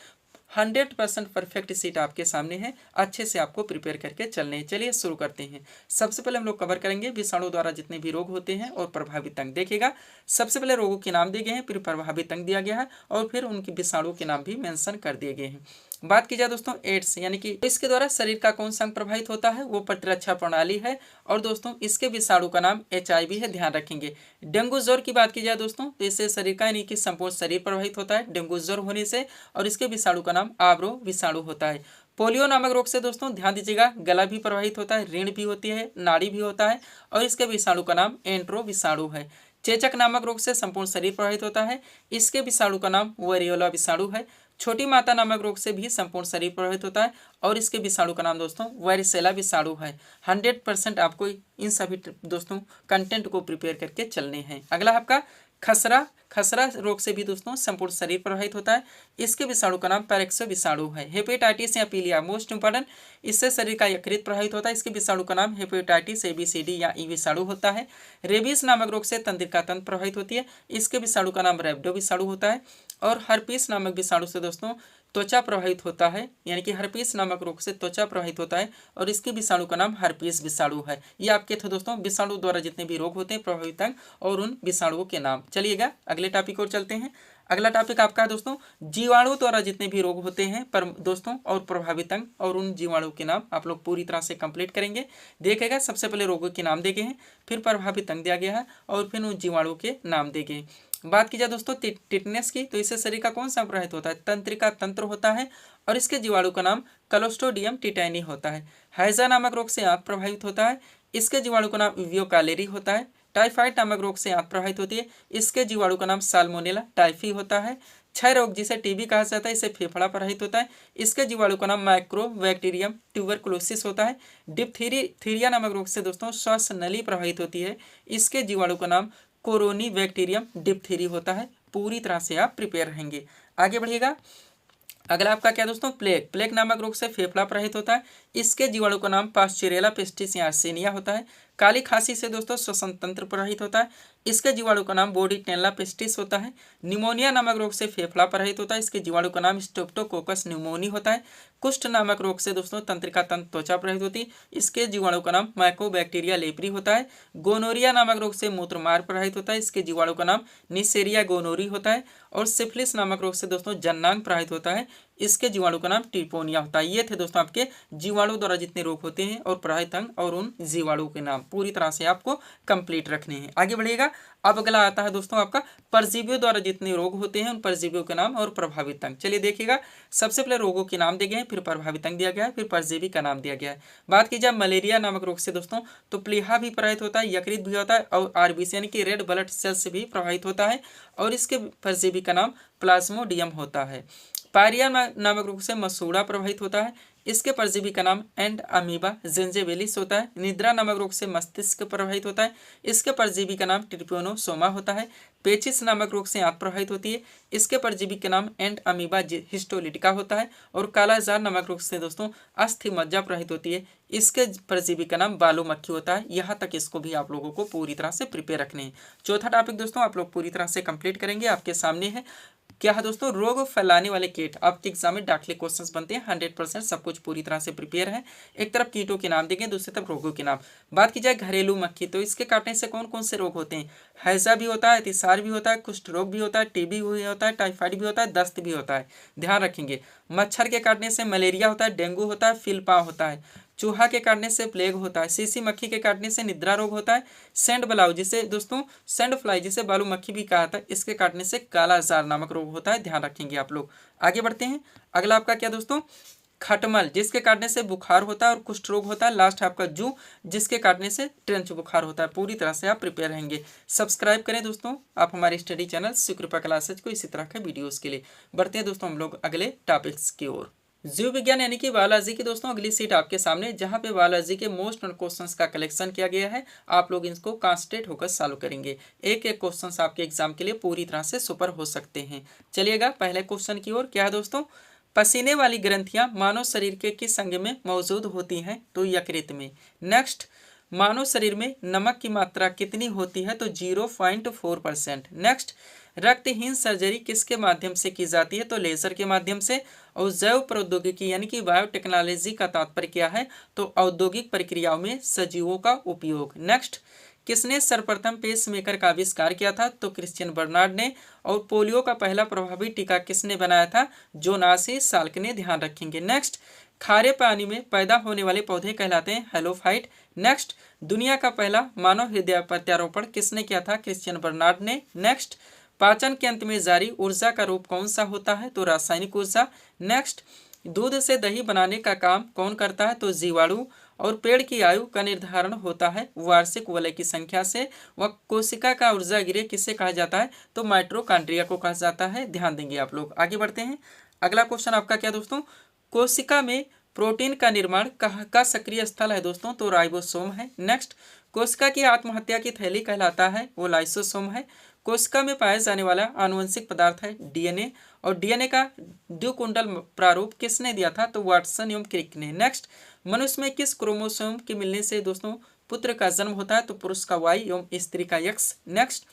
100% परफेक्ट सीट आपके सामने है, अच्छे से आपको प्रिपेयर करके चलने हैं। चलिए शुरू करते हैं। सबसे पहले हम लोग कवर करेंगे विषाणु द्वारा जितने भी रोग होते हैं और प्रभावित अंग। देखिएगा, सबसे पहले रोगों के नाम दिए गए हैं, फिर प्रभावित अंग दिया गया है और फिर उनके विषाणु के नाम भी मेंशन कर दिए गए हैं। बात की जाए दोस्तों एड्स यानी कि इसके द्वारा शरीर का कौन सा अंग प्रभावित होता है, वो प्रतिरक्षा प्रणाली है। और दोस्तों इसके विषाणु का नाम HIV है, ध्यान रखेंगे। डेंगू ज्वर की बात की जाए दोस्तों तो इससे शरीर का यानी कि संपूर्ण शरीर प्रभावित होता है डेंगू ज्वर होने से, और इसके विषाणु का नाम आब्रो विषाणु होता है। पोलियो नामक रोग से दोस्तों ध्यान दीजिएगा, गला भी प्रभावित होता है, रीढ़ भी होती है, नाड़ी भी होता है, और इसके विषाणु का नाम एंट्रो विषाणु है। चेचक नामक रोग से संपूर्ण शरीर प्रभावित होता है, इसके विषाणु का नाम वेरियोला विषाणु है। छोटी माता नामक रोग से भी संपूर्ण शरीर प्रभावित होता है और इसके विषाणु का नाम दोस्तों वारिसेला विषाणु है। 100% आपको इन सभी दोस्तों कंटेंट को प्रिपेयर करके चलने हैं। अगला आपका खसरा रोग से भी दोस्तों संपूर्ण शरीर प्रभावित होता है, इसके विषाणु का नाम पैरेक्सो विषाणु है। हेपेटाइटिस या पीलिया मोस्ट इंपॉर्टेंट, इससे शरीर का यकृत प्रभावित होता है, इसके विषाणु का नाम हेपेटाइटिस ABCD या ई विषाणु होता है। रेबीज नामक रोग से तंत्रिका तंत्र प्रभावित होती है, इसके विषाणु का नाम रैबिडो विषाणु होता है। और हर्पीस नामक विषाणु से दोस्तों त्वचा प्रभावित होता है, यानी कि हर्पीस नामक रोग से त्वचा प्रभावित होता है और इसके विषाणु का नाम हर्पीस विषाणु है। ये आपके थे दोस्तों विषाणु द्वारा जितने भी रोग होते हैं प्रभावित अंग और उन विषाणुओं के नाम। चलिएगा अगले टॉपिक और चलते हैं। अगला टॉपिक आपका है दोस्तों जीवाणु द्वारा जितने भी रोग होते हैं पर दोस्तों और प्रभावित अंग और उन जीवाणु के नाम आप लोग पूरी तरह से कंप्लीट करेंगे। देखिएगा, सबसे पहले रोगों के नाम दिए गए हैं, फिर प्रभावित अंग दिया गया है और फिर उन जीवाणु के नाम दिए गए। बात की जाए दोस्तों टिटनेस की, तो इससे शरीर का कौन सा प्रभावित होता है, तंत्रिका तंत्र होता है और इसके जीवाणु का नाम क्लोस्ट्रीडियम टिटैनी होता है। हैजा नामक रोग से आंख प्रभावित होता है, इसके जीवाणु का नाम विवियो कैलेरी होता है। टाइफाइड नामक रोग से आंख प्रभावित होती है, इसके जीवाणु का नाम साल्मोनेला टाइफी होता है। क्षय रोग जिसे टीबी कहा जाता है, इसे फेफड़ा प्रभावित होता है, इसके जीवाणु का नाम माइक्रोबैक्टीरियम ट्यूबरकुलोसिस होता है। डिप्थीरिया नामक रोग से दोस्तों श्वास नली प्रभावित होती है, इसके जीवाणु का नाम कोरोनी बैक्टीरियम डिप्थीरी होता है। पूरी तरह से आप प्रिपेयर रहेंगे। आगे बढ़िएगा, अगला आपका क्या दोस्तों प्लेग नामक रोग से फेफड़ा प्रभावित होता है, इसके जीवाणु का नाम पास्चुरेला पेस्टिस या आर्सेनिया होता है। काली खांसी से दोस्तों श्वसन तंत्र प्रभावित होता है। इसके जीवाणु का नाम बोर्डिटेल्ला पेस्टिस होता है। निमोनिया नामक रोग से फेफड़ा प्रभावित होता है। इसके जीवाणु का नाम स्ट्रेप्टोकोकस न्यूमोनी होता है। कुष्ठ नामक रोग से दोस्तों तंत्रिका तंत्र त्वचा प्रभावित होती है। इसके जीवाणु का नाम माइकोबैक्टीरिया लेप्री होता है। गोनोरिया नामक रोग से मूत्रमार्ग प्रभावित होता है। इसके जीवाणु का नाम निसेरिया गोनोरी होता है। और सिफिलिस नामक रोग से दोस्तों जननांग प्रभावित होता है। इसके जीवाणु का नाम टिपोनिया होता है। ये थे दोस्तों आपके जीवाणु द्वारा जितने रोग होते हैं और प्रभावित अंग और उन जीवाणु के नाम पूरी तरह से आपको कंप्लीट रखने हैं। आगे बढ़िएगा। अब अगला आता है दोस्तों आपका परजीवियों द्वारा जितने रोग होते हैं उन परजीवियों के नाम और प्रभावित अंग। चलिए देखिएगा, सबसे पहले रोगों के नाम दिए गए हैं, फिर प्रभावित अंग दिया गया है, फिर परजीवी का नाम दिया गया है। बात की जाए मलेरिया नामक रोग से दोस्तों तो प्लीहा भी प्रभावित होता है, यकृत भी होता है और आरबीसी यानी कि रेड ब्लड सेल से भी प्रभावित होता है और इसके परजीवी का नाम प्लाज्मोडियम होता है। पायरिया नामक रोग से मसूड़ा प्रभावित होता है। इसके परजीवी का नाम एंड अमीबा जिंजेबेलिस होता है। निद्रा नामक रोग से मस्तिष्क प्रभावित होता है। इसके परजीवी का नाम ट्रिप्योनोसोमा होता है। पेचिस नामक रोग से आंत प्रभावित होती है। इसके परजीवी के नाम एंड अमीबा हिस्टोलिटिका होता है। और कालाजार नामक रोग से दोस्तों अस्थि मज्जा प्रभावित होती है। इसके परजीवी का नाम बालू मक्खी होता है। यहाँ तक इसको भी आप लोगों को पूरी तरह से प्रिपेयर रखने हैं। चौथा टॉपिक दोस्तों आप लोग पूरी तरह से कंप्लीट करेंगे, आपके सामने है। क्या है दोस्तों, रोग फैलाने वाले कीट। आपके एग्जाम में डाकले क्वेश्चंस बनते हैं, 100% सब कुछ पूरी तरह से प्रिपेयर है। एक तरफ कीटों के नाम देंगे, दूसरी तरफ रोगों के नाम। बात की जाए घरेलू मक्खी तो इसके काटने से कौन कौन से रोग होते हैं। हैजा भी होता है, अतिसार भी होता है, कुष्ठ रोग भी होता है, टीबी भी होता है, टाइफाइड भी होता है, दस्त भी होता है। ध्यान रखेंगे। मच्छर के काटने से मलेरिया होता है, डेंगू होता है, फिलपाव होता है। चूहा के काटने से प्लेग होता है। सीसी मक्खी के काटने से निद्रा रोग होता है। सैंड ब्लाउ जिसे दोस्तों सैंड फ्लाई जिसे बालू मक्खी भी कहा था, इसके काटने से कालाजार नामक रोग होता है। ध्यान रखेंगे आप लोग। आगे बढ़ते हैं। अगला आपका क्या दोस्तों, खटमल जिसके काटने से बुखार होता है और कुष्ठ रोग होता है। लास्ट आपका जू जिसके काटने से ट्रेंच बुखार होता है। पूरी तरह से आप प्रिपेयर रहेंगे। सब्सक्राइब करें दोस्तों आप हमारे स्टडी चैनल शिवकृपा क्लासेज को इसी तरह के वीडियोस के लिए। बढ़ते हैं दोस्तों हम लोग अगले टॉपिक्स की ओर। जीव विज्ञान यानी कि बायोलॉजी की दोस्तों अगली सीट आपके सामने, जहां पे बायोलॉजी के मोस्ट क्वेश्चंस का कलेक्शन किया गया है। आप लोग इनको कॉन्सेंट्रेट होकर सॉल्व करेंगे। एक एक क्वेश्चंस आपके एग्जाम के लिए पूरी तरह से सुपर हो सकते हैं। चलिएगा पहले क्वेश्चन की ओर। क्या है दोस्तों, पसीने वाली ग्रंथियां मानव शरीर के किस अंग में मौजूद होती हैं, तो यकृत में। नेक्स्ट, मानव शरीर में नमक की मात्रा कितनी होती है, तो 0.4%। नेक्स्ट, रक्तहीन सर्जरी किसके माध्यम से की जाती है, तो लेजर के माध्यम से। और जैव प्रौद्योगिकी यानी कि बायोटेक्नोलॉजी का तात्पर्य क्या है, तो औद्योगिक प्रक्रियाओं में सजीवों का उपयोग। नेक्स्ट, किसने सर्वप्रथम पेसमेकर का आविष्कार किया था, तो क्रिश्चियन बर्नार्ड ने। और पोलियो का पहला प्रभावी टीका किसने बनाया था, जोनासी साल्क ने। ध्यान रखेंगे। नेक्स्ट, खारे पानी में पैदा होने वाले पौधे कहलाते हैं हेलोफाइट। नेक्स्ट, दुनिया का पहला मानव हृदय प्रत्यारोपण किसने किया था, क्रिश्चियन बर्नार्ड ने। नेक्स्ट, पाचन के अंत में जारी ऊर्जा का रूप कौन सा होता है, तो रासायनिक ऊर्जा। नेक्स्ट, दूध से दही बनाने का काम कौन करता है, तो जीवाणु। और पेड़ की आयु का निर्धारण होता है वार्षिक वलय की संख्या से। वह कोशिका का ऊर्जा गृह किसे कहा जाता है, तो माइटोकॉन्ड्रिया को कहा जाता है। ध्यान देंगे आप लोग। आगे बढ़ते हैं। अगला क्वेश्चन आपका क्या दोस्तों, कोशिका में प्रोटीन का निर्माण का सक्रिय स्थल है दोस्तों, तो राइबोसोम है। नेक्स्ट, कोशिका की आत्महत्या की थैली कहलाता है, वो लाइसोसोम है। कोशिका में पाया जाने वाला आनुवंशिक पदार्थ है डीएनए। और डीएनए का द्विकुंडल प्रारूप किसने दिया था, तो वाटसन एवं क्रिक ने। नेक्स्ट, मनुष्य में किस क्रोमोसोम के मिलने से दोस्तों पुत्र का जन्म होता है, तो पुरुष का वाई एवं स्त्री का एक्स। नेक्स्ट,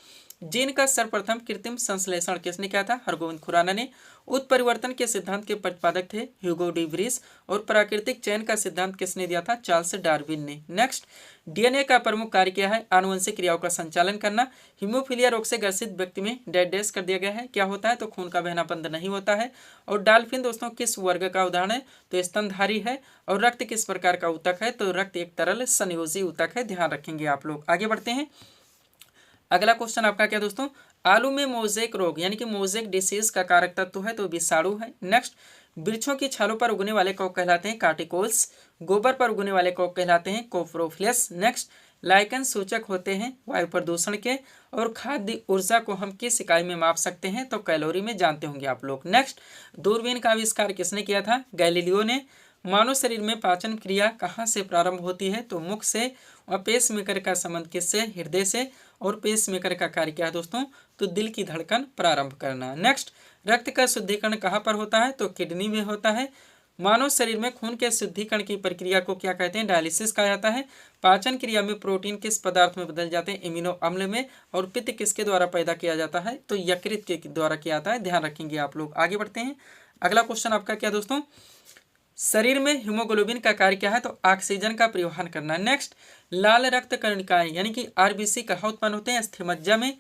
जीन का सर्वप्रथम कृत्रिम संश्लेषण किसने किया था, हरगोविंद खुराना ने। उत्परिवर्तन के सिद्धांत के प्रतिपादक थे ह्यूगो डी व्रीज। और प्राकृतिक चयन का सिद्धांत किसने दिया था, चार्ल्स डार्विन ने। नेक्स्ट, डीएनए का प्रमुख कार्य क्या है, आनुवंशिक क्रियाओं का संचालन करना। हीमोफीलिया रोग से ग्रसित व्यक्ति में डेड डेस कर दिया गया है, क्या होता है, तो खून का बहना बंद नहीं होता है। और डॉल्फिन दोस्तों किस वर्ग का उदाहरण है, तो स्तनधारी है। और रक्त किस प्रकार का ऊतक है, तो रक्त एक तरल संयोजी ऊतक है। ध्यान रखेंगे आप लोग। आगे बढ़ते हैं। अगला क्वेश्चन आपका क्या दोस्तों, आलू में मोजेक रोग यानी कि मोजेक डिसीज का कारक तत्व है, तो विषाणु है। नेक्स्ट, वृक्षों की छालों पर उगने वाले कौक कहलाते हैं कार्टिकोल्स। गोबर पर उगने वाले कौक कहलाते हैं कोप्रोफिलस। नेक्स्ट, लाइकन सूचक होते हैं वायु प्रदूषण के। और खाद्य ऊर्जा को हम किस इकाई में माप सकते हैं, तो कैलोरी में, जानते होंगे आप लोग। नेक्स्ट, दूरबीन का आविष्कार किसने किया था, गैलीलियो ने। मानव शरीर में पाचन क्रिया कहाँ से प्रारंभ होती है, तो मुख से। और पेसमेकर का संबंध किससे, हृदय से। और पेसमेकर का कार्य क्या है दोस्तों, तो दिल की धड़कन प्रारंभ करना। नेक्स्ट, रक्त का शुद्धिकरण कहाँ पर होता है, तो किडनी में होता है। मानव शरीर में खून के शुद्धिकरण की प्रक्रिया को क्या कहते हैं? डायलिसिस कहा जाता है। पाचन क्रिया में प्रोटीन किस पदार्थ में बदल जाते हैं? इम्यूनो अम्ल में। और पित्त किसके द्वारा पैदा किया जाता है? तो यकृत के द्वारा किया जाता है, ध्यान रखेंगे आप लोग। आगे बढ़ते हैं। अगला क्वेश्चन आपका क्या दोस्तों? शरीर में हीमोग्लोबिन का कार्य क्या है? तो ऑक्सीजन का परिवहन करना। नेक्स्ट, लाल रक्त कणिकाएं यानी कि आरबीसी कहाँ उत्पन्न होते हैं? अस्थिमज्जा में।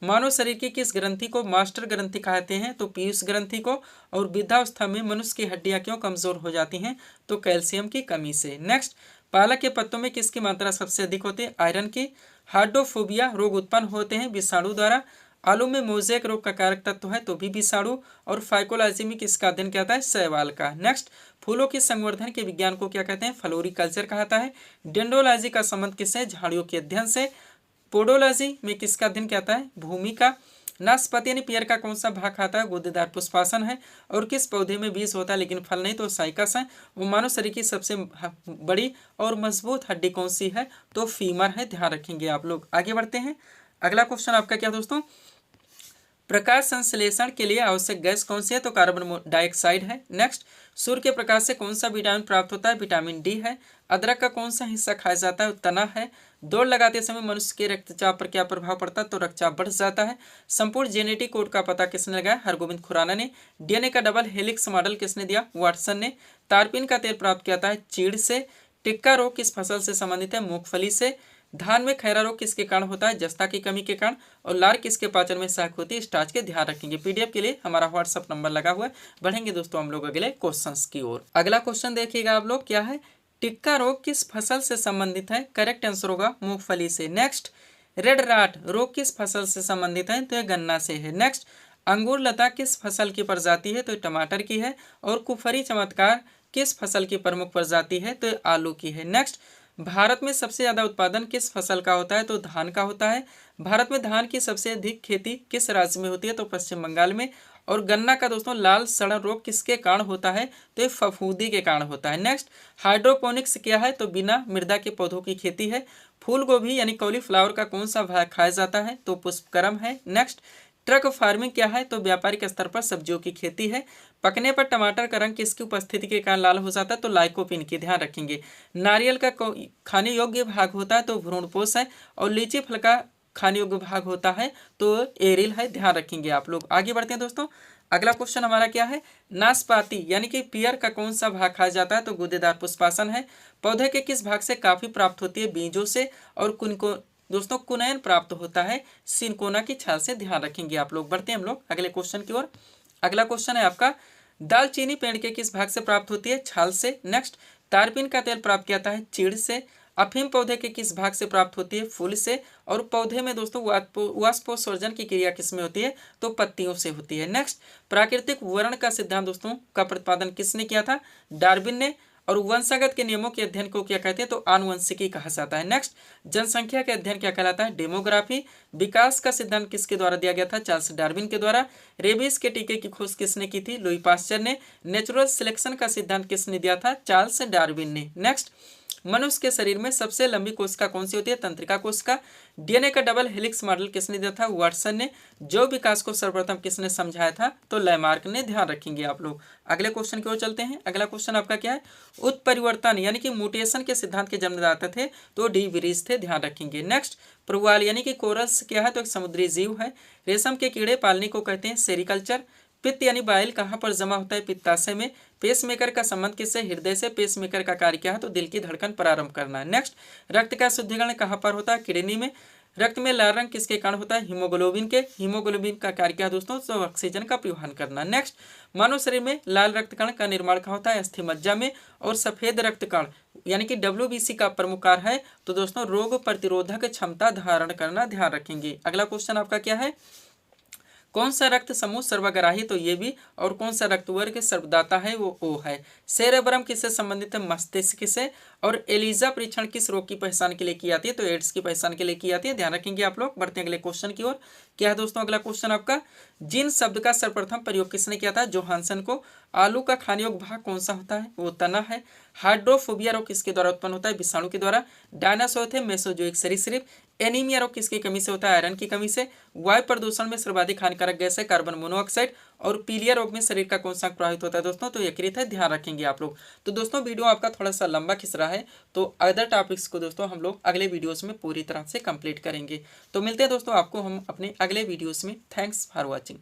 मानव शरीर की किस ग्रंथि को मास्टर ग्रंथि कहते हैं? तो पीयूष ग्रंथि को। और वृद्धावस्था में मनुष्य की हड्डियां क्यों कमजोर हो जाती हैं? तो कैल्शियम की कमी से। नेक्स्ट, पालक के पत्तों में किसकी मात्रा सबसे अधिक होती है? आयरन की। हाइड्रोफोबिया रोग उत्पन्न होते हैं विषाणु द्वारा। आलू में मोजेक रोग का कारक तत्व है तो भी विषाणु। और फाइकोलॉजी में किसका अध्ययन क्या होता है? शैवाल का। नेक्स्ट, फूलों के संवर्धन के विज्ञान को क्या कहते हैं? फ्लोरिकल्चर कहता है। डेंड्रोलॉजी का संबंध किससे? झाड़ियों के अध्ययन से। पोडोलॉजी में किसका अध्ययन क्या होता है? भूमि का। नाशपाती यानी पेड़ का कौन सा भाग खाता है? गुद्देदार पुष्पासन है। और किस पौधे में बीज होता है लेकिन फल नहीं? तो साइकस है। वो मानव शरीर की सबसे बड़ी और मजबूत हड्डी कौन सी है? तो फीमर है, ध्यान रखेंगे आप लोग। आगे बढ़ते हैं। अगला क्वेश्चन आपका क्या दोस्तों? प्रकाश संश्लेषण के लिए आवश्यक गैस कौन सी है? तो कार्बन डाइऑक्साइड है। नेक्स्ट, सूर्य के प्रकाश से कौन सा विटामिन प्राप्त होता है? विटामिन डी है। अदरक का कौन सा हिस्सा खाया जाता है? तना है। दौड़ लगाते समय मनुष्य के रक्तचाप पर क्या प्रभाव पड़ता है? तो रक्तचाप बढ़ जाता है। संपूर्ण जेनेटिक कोड का पता किसने लगाया? हरगोविंद खुराना ने। डीएनए का डबल हेलिक्स मॉडल किसने दिया? वाटसन ने। तारपीन का तेल प्राप्त किया जाता है? चीड़ से। टिक्का रोग किस फसल से संबंधित है? मूंगफली से। धान में खैरा रोग किसके कारण होता है? जस्ता की कमी के कारण। और लार किसके पाचन में सहायक होती है? स्टार्च के, ध्यान रखेंगे। पीडीएफ के लिए हमारा व्हाट्सअप नंबर लगा हुआ है। बढ़ेंगे दोस्तों हम लोग अगले क्वेश्चंस की ओर। अगला क्वेश्चन देखिएगा आप लोग, क्या है? टिक्का रोग किस फसल से संबंधित है? करेक्ट आंसर होगा मूंगफली से। नेक्स्ट, रेड राट रोग किस फसल से संबंधित है? तो यह गन्ना से है। नेक्स्ट, अंगूर लता किस फसल की प्रजाति है? तो टमाटर की है। और कुफरी चमत्कार किस फसल की प्रमुख प्रजाति है? तो आलू की है। नेक्स्ट, भारत में सबसे ज्यादा उत्पादन किस फसल का होता है? तो धान का होता है। भारत में धान की सबसे अधिक खेती किस राज्य में होती है? तो पश्चिम बंगाल में। और गन्ना का दोस्तों लाल सड़न रोग किसके कारण होता है? तो ये फफूंदी के कारण होता है। नेक्स्ट, हाइड्रोपोनिक्स क्या है? तो बिना मृदा के पौधों की खेती है। फूल गोभी यानी कॉलीफ्लावर का कौन सा भाग खाया जाता है? तो पुष्पक्रम है। नेक्स्ट, ट्रक फार्मिंग क्या है? तो व्यापारिक स्तर पर सब्जियों की खेती है। पकने पर टमाटर का रंग किसकी उपस्थिति के कारण लाल हो जाता है? तो लाइकोपिन की, ध्यान रखेंगे। नारियल का खाने योग्य भाग होता है तो भ्रूणपोष है। और लीची फल का खाने योग्य भाग होता है तो एरिल है, ध्यान रखेंगे आप लोग। आगे बढ़ते हैं दोस्तों। अगला क्वेश्चन हमारा क्या है? नाशपाती यानी कि पियर का कौन सा भाग खाया जाता है? तो गुद्देदार पुष्पासन है। पौधे के किस भाग से काफी प्राप्त होती है? बीजों से। और कुनको दोस्तों कुनैन प्राप्त होता है सिनकोना की छाल से, ध्यान रखेंगे आप लोग। बढ़ते हैं हम लोग अगले क्वेश्चन की ओर। अगला क्वेश्चन है आपका, दालचीनी पेड़ के किस भाग से प्राप्त होती है? छाल से। नेक्स्ट, तारपीन का तेल प्राप्त किया जाता है? चीड़ से। अफीम पौधे के किस भाग से प्राप्त होती है? फूल से। और पौधे में दोस्तों वाष्पोत्सर्जन की क्रिया किसमें होती है? तो पत्तियों से होती है। नेक्स्ट, प्राकृतिक वर्ण का सिद्धांत दोस्तों का प्रतिपादन किसने किया था? डार्विन ने। और वंशागत के नियमों के अध्ययन को क्या कहते हैं? तो आनुवंशिकी कहा जाता है। नेक्स्ट, जनसंख्या के अध्ययन क्या कहलाता है? डेमोग्राफी। विकास का सिद्धांत किसके द्वारा दिया गया था? चार्ल्स डार्विन के द्वारा। रेबीज के टीके की खोज किसने की थी? लुई पास्चर ने। नेचुरल सिलेक्शन का सिद्धांत किसने दिया था? चार्ल्स डार्विन ने। नेक्स्ट, मनुष्य के शरीर में सबसे लंबी कोशिका कौन सी होती है? तंत्रिका कोशिका। डीएनए का डबल हेलिक्स मॉडल किसने दिया था? वाटसन ने। जो विकास को सर्वप्रथम किसने समझाया था? तो लैमार्क ने, ध्यान रखेंगे आप लोग। अगले क्वेश्चन की ओर चलते हैं। अगला क्वेश्चन आपका क्या है? उत्परिवर्तन यानी कि म्यूटेशन के सिद्धांत के जन्मदाता थे तो डी विरीज थे, ध्यान रखेंगे। नेक्स्ट, प्रवाल यानी कि कोरल्स क्या है? तो एक समुद्री जीव है। रेशम के कीड़े पालने को कहते हैं सेरिकल्चर। पित्त यानी बाइल कहाँ पर जमा होता है? पित्ताशय में। पेसमेकर का संबंध किससे? हृदय से। पेसमेकर का कार्य क्या है? तो दिल की धड़कन प्रारंभ करना है। नेक्स्ट, रक्त का शुद्धिकरण कहाँ पर होता है? किडनी में। रक्त में लाल रंग किसके कारण होता है? हीमोग्लोबिन के। हीमोग्लोबिन का कार्य क्या है दोस्तों? तो ऑक्सीजन का परिवहन करना। नेक्स्ट, मानव शरीर में लाल रक्त कण का निर्माण कहाँ होता है? अस्थिमज्जा में। और सफेद रक्त कण यानी कि WBC का प्रमुख कार्य है तो दोस्तों रोग प्रतिरोधक क्षमता धारण करना, ध्यान रखेंगे। अगला क्वेश्चन आपका क्या है? कौन सा रक्त समूह सर्वग्राही? तो ये भी। और कौन सा रक्त वर्ग सर्वदाता है? वो O है। सेरेब्रम किससे संबंधित है? मस्तिष्क से। और एलिजा परीक्षण किस रोग की पहचान के लिए की जाती है? तो एड्स की पहचान के लिए की जाती है, ध्यान रखेंगे आप लोग। बढ़ते हैं अगले क्वेश्चन की ओर। क्या है दोस्तों अगला क्वेश्चन आपका? जिन शब्द का सर्वप्रथम प्रयोग किसने किया था? जोहानसन को। आलू का खाने योग्य भाग कौन सा होता है? वो तना है। हाइड्रोफोबिया रोग किसके द्वारा उत्पन्न होता है? विषाणु के द्वारा। डायनासोर थे मेसोजोइक सरीसृप। एनीमिया रोग किसकी कमी से होता है? आयरन की कमी से। वायु प्रदूषण में सर्वाधिक हानिकारक गैस है कार्बन मोनोऑक्साइड। और पीलिया रोग में शरीर का कौन सा अंग प्रभावित होता है दोस्तों? तो यकृत है, ध्यान रखेंगे आप लोग। तो दोस्तों वीडियो आपका थोड़ा सा लंबा खिंच रहा है, तो अदर टॉपिक्स को दोस्तों हम लोग अगले वीडियोस में पूरी तरह से कंप्लीट करेंगे। तो मिलते हैं दोस्तों आपको हम अपने अगले वीडियोस में। Thanks for watching.